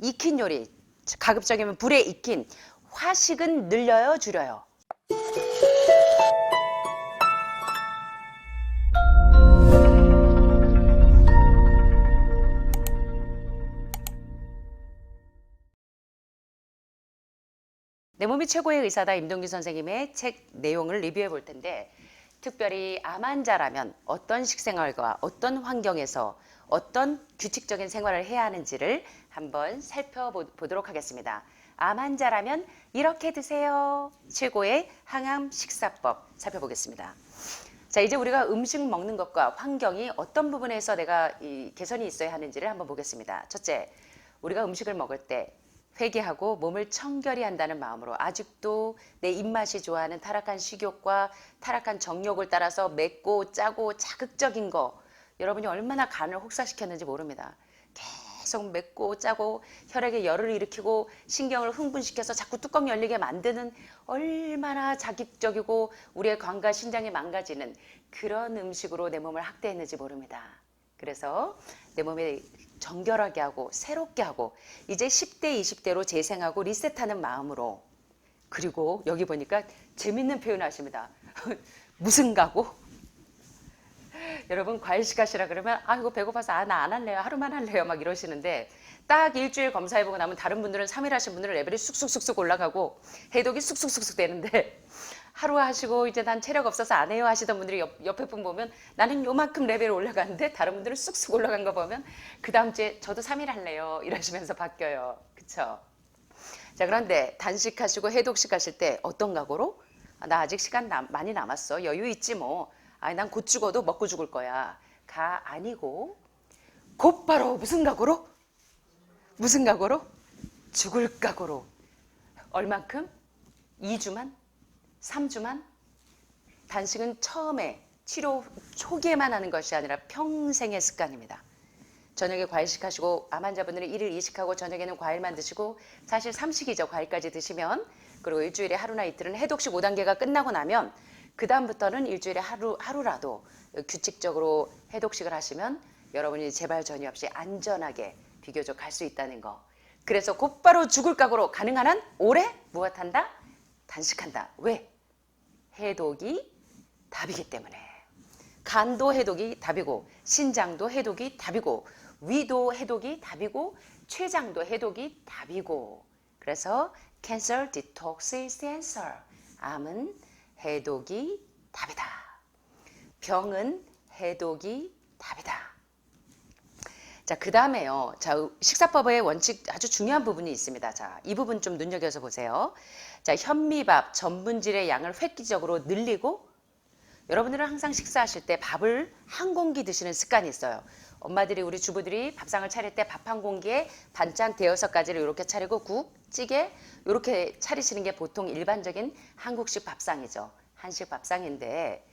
익힌 요리, 가급적이면 불에 익힌 화식은 늘려요, 줄여요? 내 몸이 최고의 의사다 임동규 선생님의 책 내용을 리뷰해 볼 텐데, 특별히 암 환자라면 어떤 식생활과 어떤 환경에서 어떤 규칙적인 생활을 해야 하는지를 한번 살펴보도록 하겠습니다. 암 환자라면 이렇게 드세요. 최고의 항암 식사법 살펴보겠습니다. 자, 이제 우리가 음식 먹는 것과 환경이 어떤 부분에서 내가 개선이 있어야 하는지를 한번 보겠습니다. 첫째, 우리가 음식을 먹을 때 회개하고 몸을 청결히 한다는 마음으로 아직도 내 입맛이 좋아하는 타락한 식욕과 타락한 정욕을 따라서 맵고 짜고 자극적인 거, 여러분이 얼마나 간을 혹사시켰는지 모릅니다. 계속 맵고 짜고 혈액에 열을 일으키고 신경을 흥분시켜서 자꾸 뚜껑 열리게 만드는, 얼마나 자극적이고 우리의 관과 신장이 망가지는 그런 음식으로 내 몸을 학대했는지 모릅니다. 그래서 내 몸에 정결하게 하고 새롭게 하고 이제 10대 20대로 재생하고 리셋하는 마음으로, 그리고 여기 보니까 재밌는 표현을 하십니다. 무슨 각오? 여러분, 과일식 하시라 그러면 이거 배고파서 나 안 할래요, 하루만 할래요 막 이러시는데, 딱 일주일 검사해보고 나면 다른 분들은 3일 하신 분들은 레벨이 쑥쑥쑥쑥 올라가고 해독이 쑥쑥쑥쑥 되는데, 하루 하시고 이제 난 체력 없어서 안 해요 하시던 분들이 옆에 분 보면 나는 요만큼 레벨 올라가는데 다른 분들은 쑥쑥 올라간 거 보면 그 다음 주에 저도 3일 할래요 이러시면서 바뀌어요. 그쵸? 자, 그런데 단식하시고 해독식 하실 때 어떤 각오로? 나 아직 시간 많이 남았어, 여유 있지 뭐, 난 곧 죽어도 먹고 죽을 거야 가 아니고, 곧바로 무슨 각오로? 무슨 각오로? 죽을 각오로. 얼만큼? 2주만? 3주만? 단식은 처음에 치료 초기에만 하는 것이 아니라 평생의 습관입니다. 저녁에 과일식 하시고, 암 환자분들은 1일 2식하고 저녁에는 과일만 드시고, 사실 3식이죠. 과일까지 드시면. 그리고 일주일에 하루나 이틀은 해독식 5단계가 끝나고 나면 그 다음부터는 일주일에 하루라도 규칙적으로 해독식을 하시면 여러분이 재발 전이 없이 안전하게 비교적 갈 수 있다는 거. 그래서 곧바로 죽을 각오로 가능한 한 오래 무엇한다? 단식한다. 왜? 해독이 답이기 때문에. 간도 해독이 답이고, 신장도 해독이 답이고, 위도 해독이 답이고, 췌장도 해독이 답이고. 그래서 Cancer Detox is the answer. 암은 해독이 답이다. 병은 해독이 답이다. 자, 그 다음에요. 자, 식사법의 원칙 아주 중요한 부분이 있습니다. 자, 이 부분 좀 눈여겨서 보세요. 자, 현미밥 전분질의 양을 획기적으로 늘리고, 여러분들은 항상 식사하실 때 밥을 한 공기 드시는 습관이 있어요. 엄마들이, 우리 주부들이 밥상을 차릴 때 밥 한 공기에 반찬 대여섯 가지를 이렇게 차리고 국, 찌개 이렇게 차리시는 게 보통 일반적인 한국식 밥상이죠. 한식 밥상인데,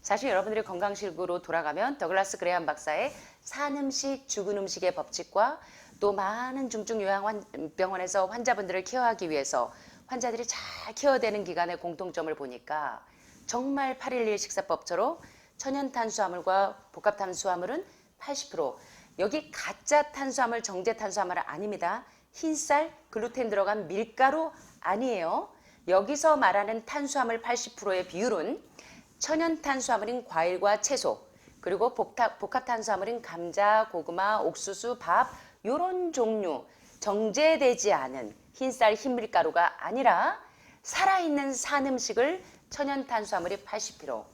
사실 여러분들이 건강식으로 돌아가면 더글라스 그레함 박사의 산음식, 죽은 음식의 법칙과 또 많은 중증 요양병원에서 환자분들을 케어하기 위해서 환자들이 잘 케어되는 기간의 공통점을 보니까, 정말 8.11 식사법처럼 천연 탄수화물과 복합 탄수화물은 80%, 여기 가짜 탄수화물, 정제 탄수화물 아닙니다. 흰쌀, 글루텐 들어간 밀가루 아니에요. 여기서 말하는 탄수화물 80%의 비율은 천연 탄수화물인 과일과 채소, 그리고 복합 탄수화물인 감자, 고구마, 옥수수, 밥, 요런 종류, 정제되지 않은 흰쌀, 흰밀가루가 아니라 살아있는 산음식을 천연 탄수화물이 80%,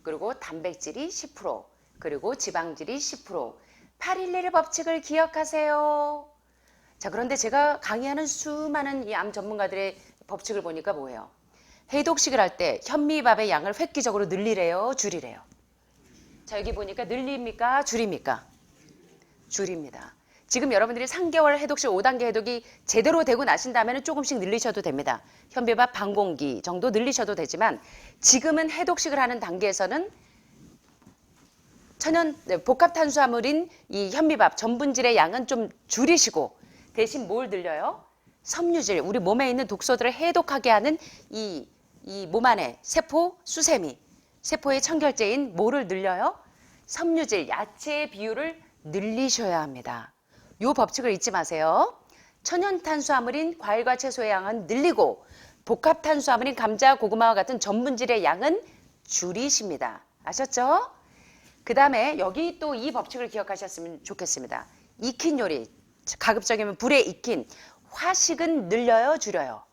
그리고 단백질이 10%, 그리고 지방질이 10%. 8.11 법칙을 기억하세요. 자, 그런데 제가 강의하는 수많은 이 암 전문가들의 법칙을 보니까 뭐예요? 해독식을 할 때 현미밥의 양을 획기적으로 늘리래요, 줄이래요? 자, 여기 보니까 늘립니까, 줄입니까? 줄입니다. 지금 여러분들이 3개월 해독식 5단계 해독이 제대로 되고 나신 다음에는 조금씩 늘리셔도 됩니다. 현미밥 반 공기 정도 늘리셔도 되지만, 지금은 해독식을 하는 단계에서는 복합 탄수화물인 이 현미밥 전분질의 양은 좀 줄이시고, 대신 뭘 늘려요? 섬유질, 우리 몸에 있는 독소들을 해독하게 하는 이 몸 안에 세포 수세미, 세포의 청결제인 뭐를 늘려요? 섬유질, 야채의 비율을 늘리셔야 합니다. 이 법칙을 잊지 마세요. 천연 탄수화물인 과일과 채소의 양은 늘리고 복합 탄수화물인 감자, 고구마와 같은 전분질의 양은 줄이십니다. 아셨죠? 그 다음에 여기 또 이 법칙을 기억하셨으면 좋겠습니다. 익힌 요리, 가급적이면 불에 익힌 화식은 늘려요, 줄여요?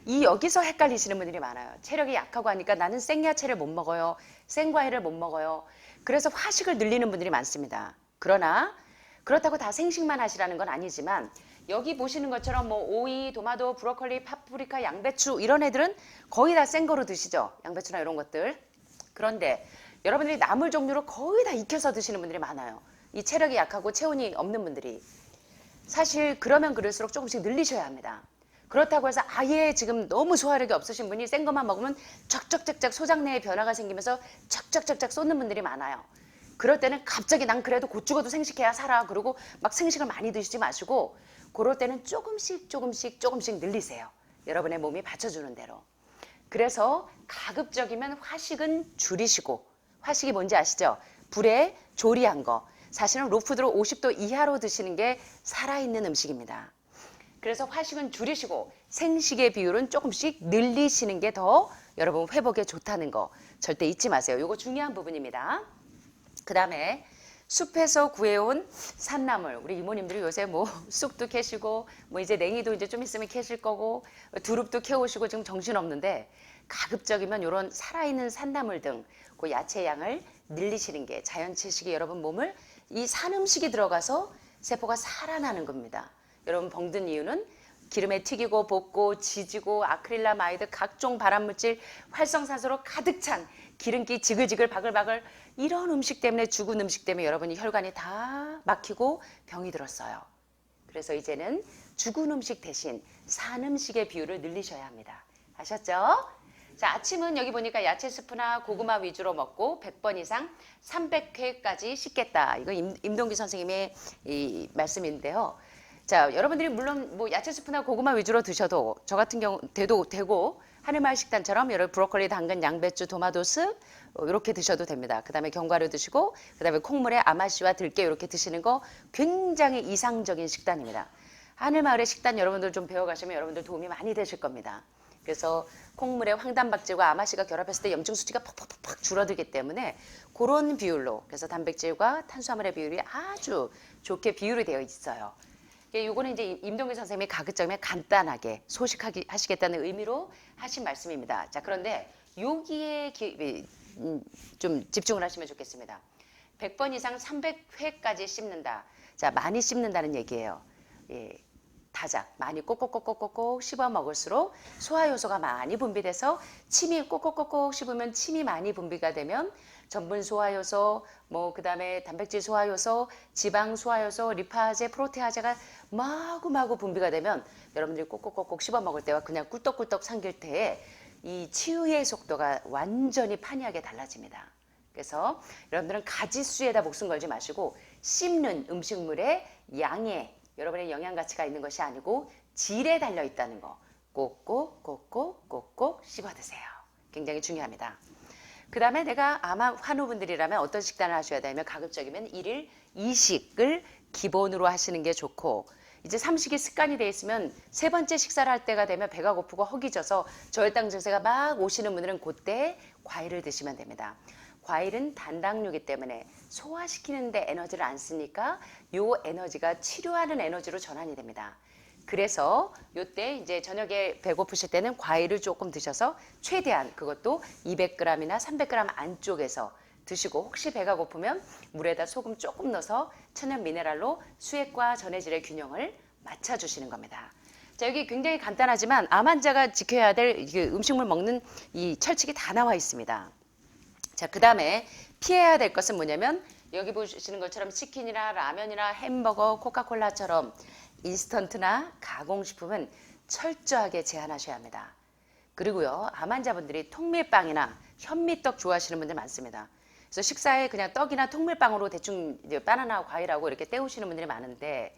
이 여기서 헷갈리시는 분들이 많아요. 체력이 약하고 하니까 나는 생야채를 못 먹어요. 생과일을 못 먹어요. 그래서 화식을 늘리는 분들이 많습니다. 그러나 그렇다고 다 생식만 하시라는 건 아니지만 여기 보시는 것처럼 뭐 오이, 도마도, 브로콜리, 파프리카, 양배추 이런 애들은 거의 다 생 거로 드시죠. 양배추나 이런 것들. 그런데 여러분들이 나물 종류로 거의 다 익혀서 드시는 분들이 많아요. 이 체력이 약하고 체온이 없는 분들이. 사실 그러면 그럴수록 조금씩 늘리셔야 합니다. 그렇다고 해서 아예 지금 너무 소화력이 없으신 분이 센 것만 먹으면 쫙쫙쫙쫙 소장 내에 변화가 생기면서 쫙쫙쫙쫙 쏟는 분들이 많아요. 그럴 때는 갑자기 난 그래도 곧 죽어도 생식해야 살아. 그러고 막 생식을 많이 드시지 마시고 그럴 때는 조금씩 늘리세요. 여러분의 몸이 받쳐주는 대로. 그래서 가급적이면 화식은 줄이시고 화식이 뭔지 아시죠? 불에 조리한 거. 사실은 로푸드로 50도 이하로 드시는 게 살아있는 음식입니다. 그래서 화식은 줄이시고 생식의 비율은 조금씩 늘리시는 게 더 여러분 회복에 좋다는 거 절대 잊지 마세요. 이거 중요한 부분입니다. 그 다음에 숲에서 구해온 산나물. 우리 이모님들이 요새 뭐 쑥도 캐시고 뭐 이제 냉이도 이제 좀 있으면 캐실 거고 두릅도 캐오시고 지금 정신없는데 가급적이면 이런 살아있는 산나물 등 그 야채 양을 늘리시는 게 자연채식이 여러분 몸을 이 산 음식이 들어가서 세포가 살아나는 겁니다. 여러분 병든 이유는 기름에 튀기고 볶고 지지고 아크릴라마이드 각종 발암물질 활성산소로 가득 찬 기름기 지글지글 바글바글 이런 음식 때문에 죽은 음식 때문에 여러분이 혈관이 다 막히고 병이 들었어요. 그래서 이제는 죽은 음식 대신 산 음식의 비율을 늘리셔야 합니다. 아셨죠? 자, 아침은 여기 보니까 야채 스프나 고구마 위주로 먹고 100번 이상 300회까지 씻겠다. 이거 임동기 선생님의 이 말씀인데요. 자, 여러분들이 물론 뭐 야채 스프나 고구마 위주로 드셔도 저 같은 경우 되고 하늘마을 식단처럼 여러 브로콜리, 당근, 양배추, 도마도스 이렇게 드셔도 됩니다. 그 다음에 견과류 드시고 그 다음에 콩물에 아마씨와 들깨 이렇게 드시는 거 굉장히 이상적인 식단입니다. 하늘마을의 식단 여러분들 좀 배워가시면 여러분들 도움이 많이 되실 겁니다. 그래서 콩물에 황단박질과 아마씨가 결합했을 때 염증 수치가 팍팍팍 줄어들기 때문에 그런 비율로 그래서 단백질과 탄수화물의 비율이 아주 좋게 비율이 되어 있어요. 이거는 이제 임동규 선생님이 가급적이면 간단하게 소식하기 하시겠다는 의미로 하신 말씀입니다. 자, 그런데 여기에 좀 집중을 하시면 좋겠습니다. 100번 이상 300회까지 씹는다. 자, 많이 씹는다는 얘기예요. 예, 다작 많이 꼭꼭꼭꼭꼭 씹어 먹을수록 소화 요소가 많이 분비돼서 침이 꼭꼭꼭꼭 씹으면 침이 많이 분비가 되면 전분 소화 요소, 뭐 그다음에 단백질 소화 요소, 지방 소화 요소, 리파제, 프로테아제가 마구마구 분비가 되면 여러분들이 꼭꼭꼭꼭 씹어 먹을 때와 그냥 꿀떡꿀떡 삼킬 때에 이 치유의 속도가 완전히 판이하게 달라집니다. 그래서 여러분들은 가지수에다 목숨 걸지 마시고 씹는 음식물의 양에 여러분의 영양 가치가 있는 것이 아니고 질에 달려 있다는 거 꼭꼭 씹어 드세요. 굉장히 중요합니다. 그 다음에 내가 아마 환우분들이라면 어떤 식단을 하셔야 되냐면 가급적이면 1일 2식을 기본으로 하시는 게 좋고 이제 3식이 습관이 돼 있으면 세 번째 식사를 할 때가 되면 배가 고프고 허기 져서 저혈당 증세가 막 오시는 분들은 그때 과일을 드시면 됩니다. 과일은 단당류이기 때문에 소화시키는데 에너지를 안 쓰니까 요 에너지가 치료하는 에너지로 전환이 됩니다. 그래서 요때 이제 저녁에 배고프실 때는 과일을 조금 드셔서 최대한 그것도 200g이나 300g 안쪽에서 드시고 혹시 배가 고프면 물에다 소금 조금 넣어서 천연 미네랄로 수액과 전해질의 균형을 맞춰주시는 겁니다. 자, 여기 굉장히 간단하지만 암 환자가 지켜야 될 음식물 먹는 이 철칙이 다 나와 있습니다. 자, 그 다음에 피해야 될 것은 뭐냐면 여기 보시는 것처럼 치킨이나 라면이나 햄버거, 코카콜라처럼 인스턴트나 가공식품은 철저하게 제한하셔야 합니다. 그리고요, 암 환자분들이 통밀빵이나 현미떡 좋아하시는 분들 많습니다. 그래서 식사에 그냥 떡이나 통밀빵으로 대충 이제 바나나 과일하고 이렇게 때우시는 분들이 많은데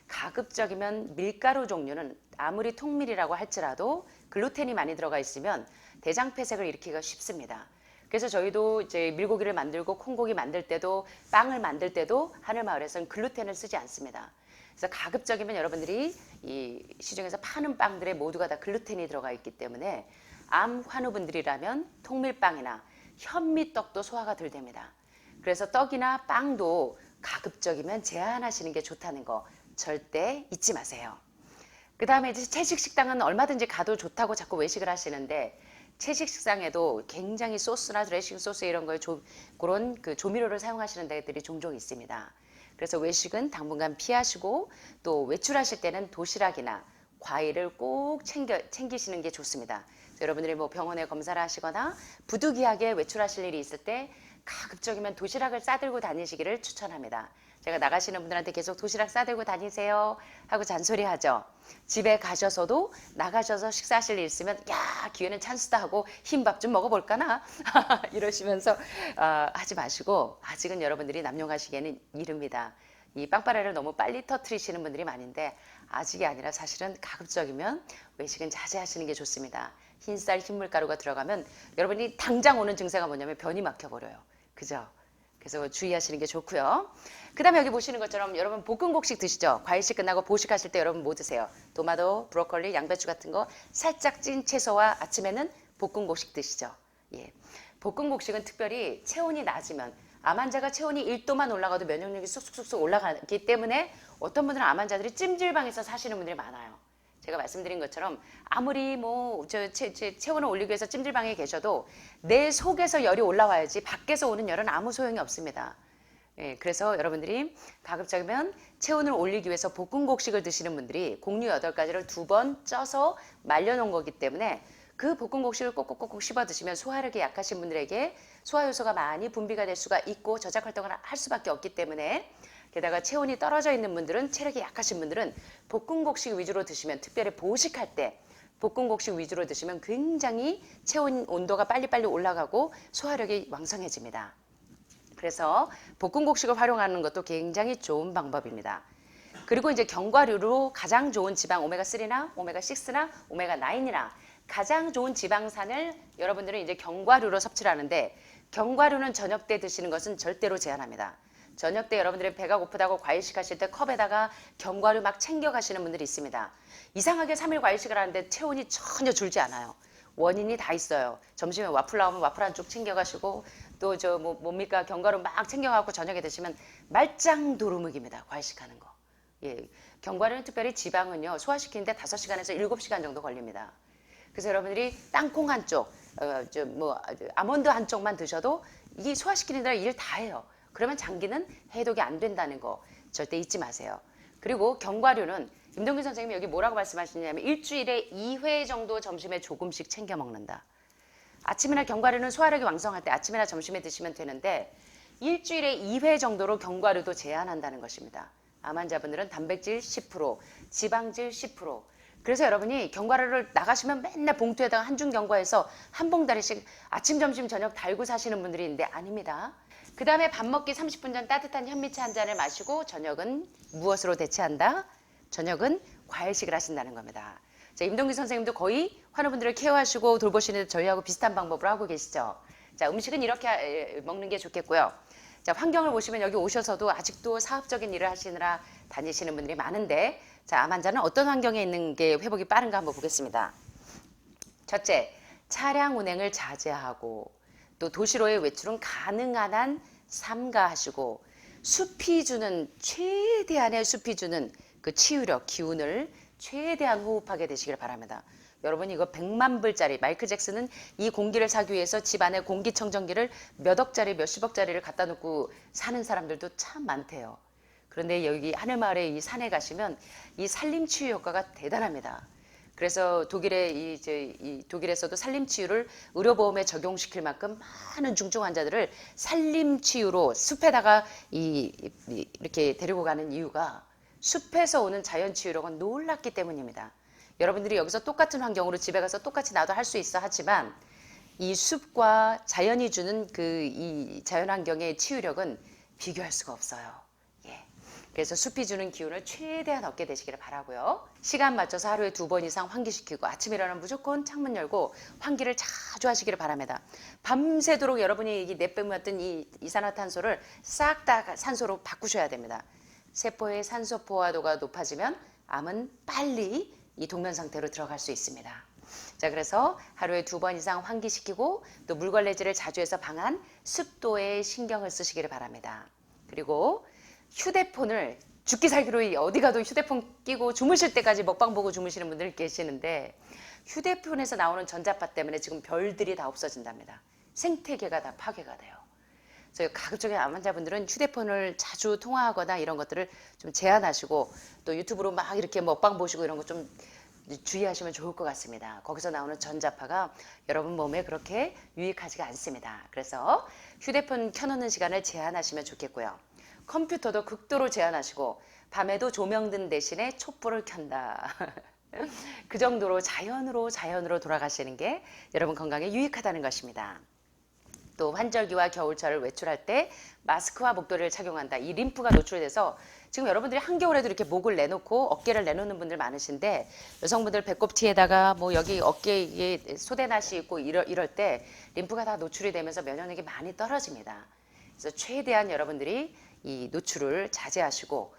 가급적이면 밀가루 종류는 아무리 통밀이라고 할지라도 글루텐이 많이 들어가 있으면 대장 폐색을 일으키기가 쉽습니다. 그래서 저희도 이제 밀고기를 만들고 콩고기 만들 때도 빵을 만들 때도 하늘마을에서는 글루텐을 쓰지 않습니다. 그래서 가급적이면 여러분들이 이 시중에서 파는 빵들에 모두가 다 글루텐이 들어가 있기 때문에 암 환우분들이라면 통밀빵이나 현미떡도 소화가 덜 됩니다. 그래서 떡이나 빵도 가급적이면 제한하시는 게 좋다는 거 절대 잊지 마세요. 그 다음에 이제 채식 식당은 얼마든지 가도 좋다고 자꾸 외식을 하시는데, 채식 식당에도 굉장히 소스나 드레싱 소스 이런 거에 그런 그 조미료를 사용하시는 데들이 종종 있습니다. 그래서 외식은 당분간 피하시고, 또 외출하실 때는 도시락이나 과일을 꼭 챙기시는 게 좋습니다. 여러분들이 뭐 병원에 검사를 하시거나 부득이하게 외출하실 일이 있을 때 가급적이면 도시락을 싸들고 다니시기를 추천합니다. 제가 나가시는 분들한테 계속 도시락 싸들고 다니세요 하고 잔소리하죠. 집에 가셔서도 나가셔서 식사하실 일 있으면 야, 기회는 찬스다 하고 흰밥 좀 먹어볼까나 이러시면서 하지 마시고, 아직은 여러분들이 남용하시기에는 이릅니다. 이 빵빠레를 너무 빨리 터트리시는 분들이 많은데, 아직이 아니라 사실은 가급적이면 외식은 자제하시는 게 좋습니다. 흰쌀 흰물가루가 들어가면 여러분이 당장 오는 증세가 뭐냐면 변이 막혀버려요. 그죠? 그래서 주의하시는 게 좋고요. 그 다음에 여기 보시는 것처럼 여러분 볶음곡식 드시죠? 과일식 끝나고 보식하실 때 여러분 뭐 드세요? 토마토, 브로콜리, 양배추 같은 거 살짝 찐 채소와 아침에는 볶음곡식 드시죠? 예. 볶음곡식은 특별히 체온이 낮으면, 암 환자가 체온이 1도만 올라가도 면역력이 쑥쑥쑥 올라가기 때문에 어떤 분들은 암 환자들이 찜질방에서 사시는 분들이 많아요. 제가 말씀드린 것처럼 아무리 뭐 체온을 올리기 위해서 찜질방에 계셔도 내 속에서 열이 올라와야지 밖에서 오는 열은 아무 소용이 없습니다. 예, 그래서 여러분들이 가급적이면 체온을 올리기 위해서 볶음곡식을 드시는 분들이 곡류 8가지를 2번 쪄서 말려놓은 거기 때문에 그 볶음곡식을 꼭꼭꼭 씹어 드시면 소화력이 약하신 분들에게 소화효소가 많이 분비가 될 수가 있고 저작활동을 할 수밖에 없기 때문에, 게다가 체온이 떨어져 있는 분들은, 체력이 약하신 분들은 볶음곡식 위주로 드시면, 특별히 보식할 때 볶음곡식 위주로 드시면 굉장히 체온 온도가 빨리빨리 올라가고 소화력이 왕성해집니다. 그래서 볶음곡식을 활용하는 것도 굉장히 좋은 방법입니다. 그리고 이제 견과류로 가장 좋은 지방 오메가3나 오메가6나 오메가9이나 가장 좋은 지방산을 여러분들은 이제 견과류로 섭취를 하는데, 견과류는 저녁 때 드시는 것은 절대로 제한합니다. 저녁 때 여러분들이 배가 고프다고 과일식 하실 때 컵에다가 견과류 막 챙겨 가시는 분들이 있습니다. 이상하게 3일 과일식을 하는데 체온이 전혀 줄지 않아요. 원인이 다 있어요. 점심에 와플 나오면 와플 한 쪽 챙겨 가시고, 또 뭡니까 견과류 막 챙겨 갖고 저녁에 드시면 말짱 도루묵입니다. 과일식하는 거. 예, 견과류는 특별히 지방은요 소화시키는데 5시간에서 7시간 정도 걸립니다. 그래서 여러분들이 땅콩 한 쪽, 아몬드 한 쪽만 드셔도 이게 소화시키는 데라 일 다 해요. 그러면 장기는 해독이 안 된다는 거 절대 잊지 마세요. 그리고 견과류는 임동균 선생님이 여기 뭐라고 말씀하시냐면 일주일에 2회 정도 점심에 조금씩 챙겨 먹는다. 아침이나 견과류는 소화력이 왕성할 때 아침이나 점심에 드시면 되는데, 일주일에 2회 정도로 견과류도 제한한다는 것입니다. 암 환자분들은 단백질 10%, 지방질 10%. 그래서 여러분이 견과류를 나가시면 맨날 봉투에다가 한줌 견과해서 한 봉다리씩 아침, 점심, 저녁 달고 사시는 분들이 있는데 아닙니다. 그 다음에 밥 먹기 30분 전 따뜻한 현미차 한 잔을 마시고 저녁은 무엇으로 대체한다? 저녁은 과일식을 하신다는 겁니다. 자, 임동규 선생님도 거의 환우분들을 케어하시고 돌보시는데 저희하고 비슷한 방법을 하고 계시죠. 자, 음식은 이렇게 먹는 게 좋겠고요. 자, 환경을 보시면 여기 오셔서도 아직도 사업적인 일을 하시느라 다니시는 분들이 많은데, 자, 암 환자는 어떤 환경에 있는 게 회복이 빠른가 한번 보겠습니다. 첫째, 차량 운행을 자제하고, 또 도시로의 외출은 가능한 한 삼가하시고, 숲이 주는 최대한의 숲이 주는 그 치유력, 기운을 최대한 호흡하게 되시길 바랍니다. 여러분 이거 100만 불짜리, 마이클 잭슨은 이 공기를 사기 위해서 집 안에 공기청정기를 몇 억짜리 몇십억짜리를 갖다 놓고 사는 사람들도 참 많대요. 그런데 여기 하늘마을의 이 산에 가시면 이 산림치유 효과가 대단합니다. 그래서 독일에서도 산림치유를 의료보험에 적용시킬 만큼 많은 중증 환자들을 산림치유로 숲에다가 이렇게 데리고 가는 이유가 숲에서 오는 자연치유력은 놀랍기 때문입니다. 여러분들이 여기서 똑같은 환경으로 집에 가서 똑같이 나도 할 수 있어 하지만 이 숲과 자연이 주는 이 자연환경의 치유력은 비교할 수가 없어요. 예. 그래서 숲이 주는 기운을 최대한 얻게 되시기를 바라고요. 시간 맞춰서 하루에 2번 이상 환기시키고 아침에 일어나면 무조건 창문 열고 환기를 자주 하시기를 바랍니다. 밤새도록 여러분이 내뿜었던 이 이산화탄소를 싹 다 산소로 바꾸셔야 됩니다. 세포의 산소 포화도가 높아지면 암은 빨리 이 동면 상태로 들어갈 수 있습니다. 자, 그래서 하루에 2번 이상 환기시키고 또 물걸레질을 자주 해서 방안 습도에 신경을 쓰시기를 바랍니다. 그리고 휴대폰을 죽기 살기로 어디 가도 휴대폰 끼고 주무실 때까지 먹방 보고 주무시는 분들 계시는데 휴대폰에서 나오는 전자파 때문에 지금 별들이 다 없어진답니다. 생태계가 다 파괴가 돼요. 그래서 가급적인 암 환자분들은 휴대폰을 자주 통화하거나 이런 것들을 좀 제한하시고 또 유튜브로 막 이렇게 먹방 보시고 이런 거 좀 주의하시면 좋을 것 같습니다. 거기서 나오는 전자파가 여러분 몸에 그렇게 유익하지가 않습니다. 그래서 휴대폰 켜놓는 시간을 제한하시면 좋겠고요. 컴퓨터도 극도로 제한하시고 밤에도 조명등 대신에 촛불을 켠다. 그 정도로 자연으로 돌아가시는 게 여러분 건강에 유익하다는 것입니다. 또 환절기와 겨울철을 외출할 때 마스크와 목도리를 착용한다. 이 림프가 노출돼서 지금 여러분들이 한겨울에도 이렇게 목을 내놓고 어깨를 내놓는 분들 많으신데 여성분들 배꼽티에다가 뭐 여기 어깨에 소대낫이 있고 이럴 때 림프가 다 노출이 되면서 면역력이 많이 떨어집니다. 그래서 최대한 여러분들이 이 노출을 자제하시고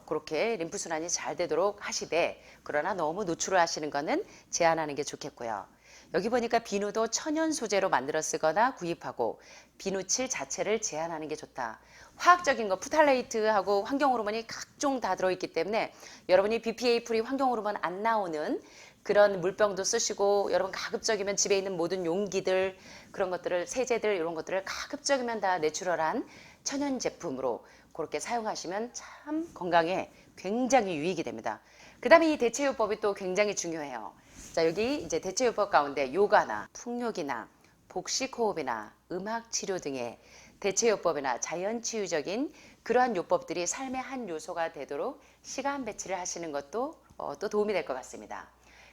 그렇게 림프 순환이 잘 되도록 하시되 그러나 너무 노출을 하시는 거는 제한하는 게 좋겠고요. 여기 보니까 비누도 천연 소재로 만들어 쓰거나 구입하고 비누칠 자체를 제한하는 게 좋다. 화학적인 거 푸탈레이트하고 환경호르몬이 각종 다 들어있기 때문에 여러분이 BPA 프리 환경호르몬 안 나오는 그런 물병도 쓰시고 여러분 가급적이면 집에 있는 모든 용기들 그런 것들을 세제들 이런 것들을 가급적이면 다 내추럴한 천연 제품으로 그렇게 사용하시면 참 건강에 굉장히 유익이 됩니다. 그 다음에 이 대체요법이 또 굉장히 중요해요. 자, 여기 이제 대체요법 가운데 요가나 풍욕이나 복식호흡이나 음악치료 등의 대체요법이나 자연치유적인 그러한 요법들이 삶의 한 요소가 되도록 시간 배치를 하시는 것도 또 도움이 될 것 같습니다.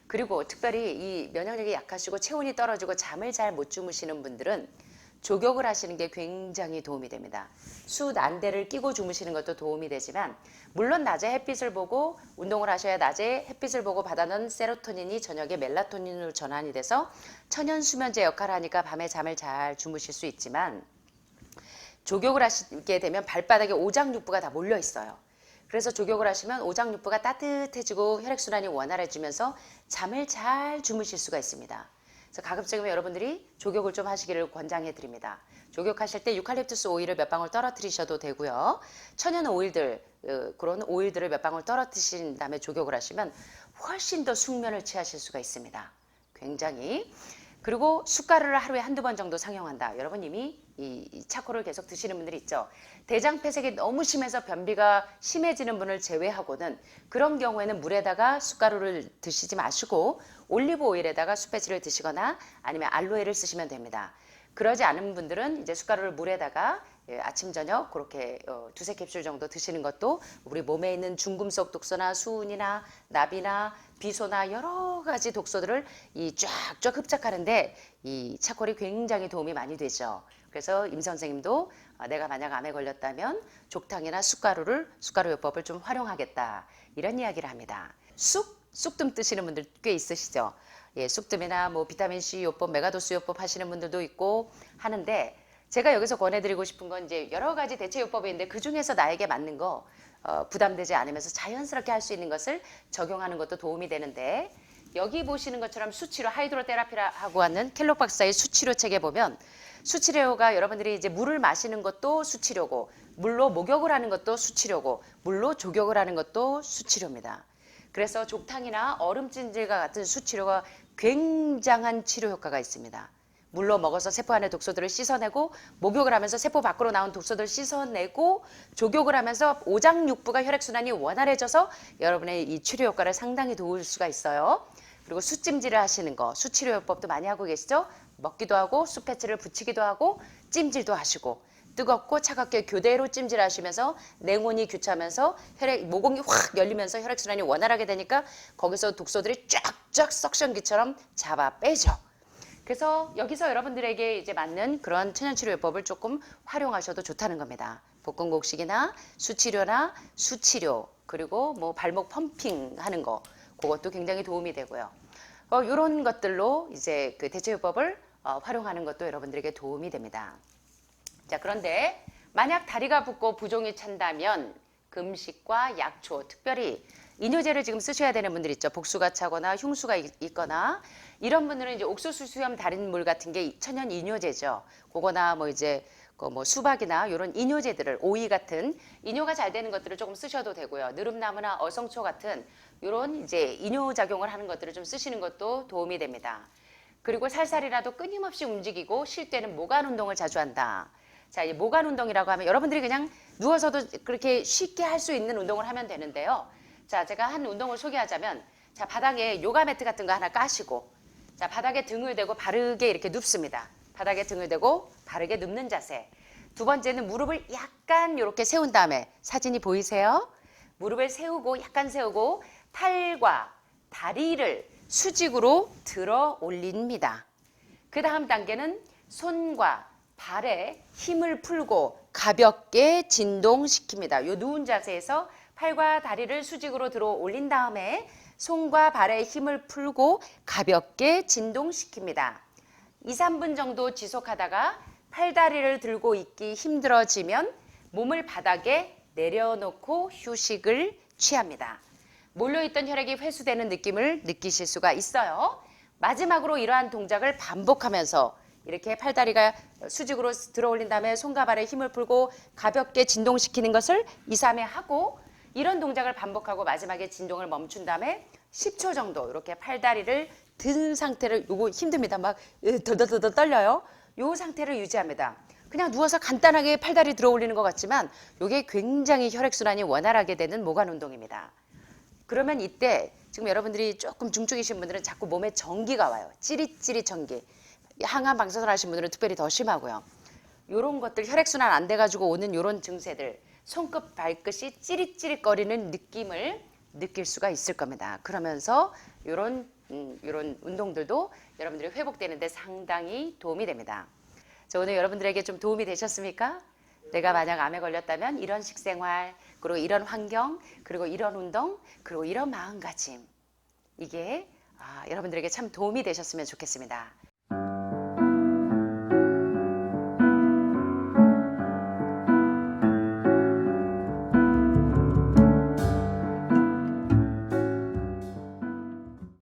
그리고 특별히 이 면역력이 약하시고 체온이 떨어지고 잠을 잘 못 주무시는 분들은 조격을 하시는 게 굉장히 도움이 됩니다. 수난대를 끼고 주무시는 것도 도움이 되지만 물론 낮에 햇빛을 보고 운동을 하셔야 낮에 햇빛을 보고 받아놓은 세로토닌이 저녁에 멜라토닌으로 전환이 돼서 천연 수면제 역할을 하니까 밤에 잠을 잘 주무실 수 있지만 조격을 하시게 되면 발바닥에 오장육부가 다 몰려 있어요. 그래서 조격을 하시면 오장육부가 따뜻해지고 혈액순환이 원활해지면서 잠을 잘 주무실 수가 있습니다. 그래서 가급적이면 여러분들이 조격을 좀 하시기를 권장해 드립니다. 조격하실 때 유칼립투스 오일을 몇 방울 떨어뜨리셔도 되고요. 천연 오일들, 그런 오일들을 몇 방울 떨어뜨리신 다음에 조격을 하시면 훨씬 더 숙면을 취하실 수가 있습니다. 굉장히. 그리고 숟가루를 하루에 한두 번 정도 상용한다. 여러분 이미 이 차코를 계속 드시는 분들이 있죠. 대장 폐색이 너무 심해서 변비가 심해지는 분을 제외하고는 그런 경우에는 물에다가 숟가루를 드시지 마시고 올리브 오일에다가 수페치를 드시거나 아니면 알로에를 쓰시면 됩니다. 그러지 않은 분들은 이제 숟가루를 물에다가 아침 저녁 그렇게 두세 캡슐 정도 드시는 것도 우리 몸에 있는 중금속 독소나 수은이나 납이나 비소나 여러 가지 독소들을 이 쫙쫙 흡착하는데 이 차콜이 굉장히 도움이 많이 되죠. 그래서 임 선생님도 내가 만약 암에 걸렸다면 족탕이나 숟가루요법을 좀 활용하겠다 이런 이야기를 합니다. 쑥뜸 뜨시는 분들 꽤 있으시죠. 예, 쑥뜸이나 뭐 비타민C 요법, 메가도스 요법 하시는 분들도 있고 하는데 제가 여기서 권해드리고 싶은 건 이제 여러 가지 대체 요법이 있는데 그 중에서 나에게 맞는 거 부담되지 않으면서 자연스럽게 할 수 있는 것을 적용하는 것도 도움이 되는데 여기 보시는 것처럼 수치료 하이드로테라피라고 하는 켈록 박사의 수치료 책에 보면 수치료가 여러분들이 이제 물을 마시는 것도 수치료고 물로 목욕을 하는 것도 수치료고 물로 조격을 하는 것도 수치료입니다. 그래서 족탕이나 얼음찜질과 같은 수치료가 굉장한 치료 효과가 있습니다. 물로 먹어서 세포 안의 독소들을 씻어내고 목욕을 하면서 세포 밖으로 나온 독소들을 씻어내고 조격을 하면서 오장육부가 혈액순환이 원활해져서 여러분의 이 치료 효과를 상당히 도울 수가 있어요. 그리고 숯찜질을 하시는 거 수치료요법도 많이 하고 계시죠? 먹기도 하고 숯패치를 붙이기도 하고 찜질도 하시고 뜨겁고 차갑게 교대로 찜질하시면서 냉온이 교차하면서 모공이 확 열리면서 혈액순환이 원활하게 되니까 거기서 독소들이 쫙쫙 석션기처럼 잡아 빼죠. 그래서 여기서 여러분들에게 이제 맞는 그런 천연치료요법을 조금 활용하셔도 좋다는 겁니다. 복근곡식이나 수치료나 수치료 그리고 뭐 발목 펌핑 하는 거 그것도 굉장히 도움이 되고요. 이런 것들로 이제 그 대체요법을 활용하는 것도 여러분들에게 도움이 됩니다. 자, 그런데 만약 다리가 붓고 부종이 찬다면 금식과 약초, 특별히 이뇨제를 지금 쓰셔야 되는 분들 있죠. 복수가 차거나 흉수가 있거나 이런 분들은 이제 옥수수 수염 달인 물 같은 게 천연 이뇨제죠. 그거나 뭐 이제 뭐 수박이나 이런 이뇨제들을 오이 같은 이뇨가 잘 되는 것들을 조금 쓰셔도 되고요. 느릅나무나 어성초 같은 이런 이제 이뇨 작용을 하는 것들을 좀 쓰시는 것도 도움이 됩니다. 그리고 살살이라도 끊임없이 움직이고 쉴 때는 모관 운동을 자주 한다. 자, 이 모관 운동이라고 하면 여러분들이 그냥 누워서도 그렇게 쉽게 할 수 있는 운동을 하면 되는데요. 자, 제가 한 운동을 소개하자면, 자, 바닥에 요가 매트 같은 거 하나 까시고, 자, 바닥에 등을 대고 바르게 이렇게 눕습니다. 바닥에 등을 대고 바르게 눕는 자세. 두 번째는 무릎을 약간 이렇게 세운 다음에, 사진이 보이세요? 무릎을 세우고 약간 세우고 팔과 다리를 수직으로 들어 올립니다. 그 다음 단계는 손과 발에 힘을 풀고 가볍게 진동시킵니다. 이 누운 자세에서 팔과 다리를 수직으로 들어 올린 다음에 손과 발에 힘을 풀고 가볍게 진동시킵니다. 2, 3분 정도 지속하다가 팔다리를 들고 있기 힘들어지면 몸을 바닥에 내려놓고 휴식을 취합니다. 몰려있던 혈액이 회수되는 느낌을 느끼실 수가 있어요. 마지막으로 이러한 동작을 반복하면서 이렇게 팔다리가 수직으로 들어 올린 다음에 손과 발에 힘을 풀고 가볍게 진동시키는 것을 2, 3회 하고 이런 동작을 반복하고 마지막에 진동을 멈춘 다음에 10초 정도 이렇게 팔다리를 든 상태를, 요거 힘듭니다. 막 더더더 떨려요. 요 상태를 유지합니다. 그냥 누워서 간단하게 팔다리 들어 올리는 것 같지만 이게 굉장히 혈액순환이 원활하게 되는 모관 운동입니다. 그러면 이때 지금 여러분들이 조금 중증이신 분들은 자꾸 몸에 전기가 와요. 찌릿찌릿 전기. 항암 방사선 하신 분들은 특별히 더 심하고요. 이런 것들 혈액순환 안 돼가지고 오는 이런 증세들, 손끝 발끝이 찌릿찌릿거리는 느낌을 느낄 수가 있을 겁니다. 그러면서 이런 운동들도 여러분들이 회복되는데 상당히 도움이 됩니다. 자, 오늘 여러분들에게 좀 도움이 되셨습니까? 내가 만약 암에 걸렸다면 이런 식생활, 그리고 이런 환경, 그리고 이런 운동, 그리고 이런 마음가짐, 이게 여러분들에게 참 도움이 되셨으면 좋겠습니다.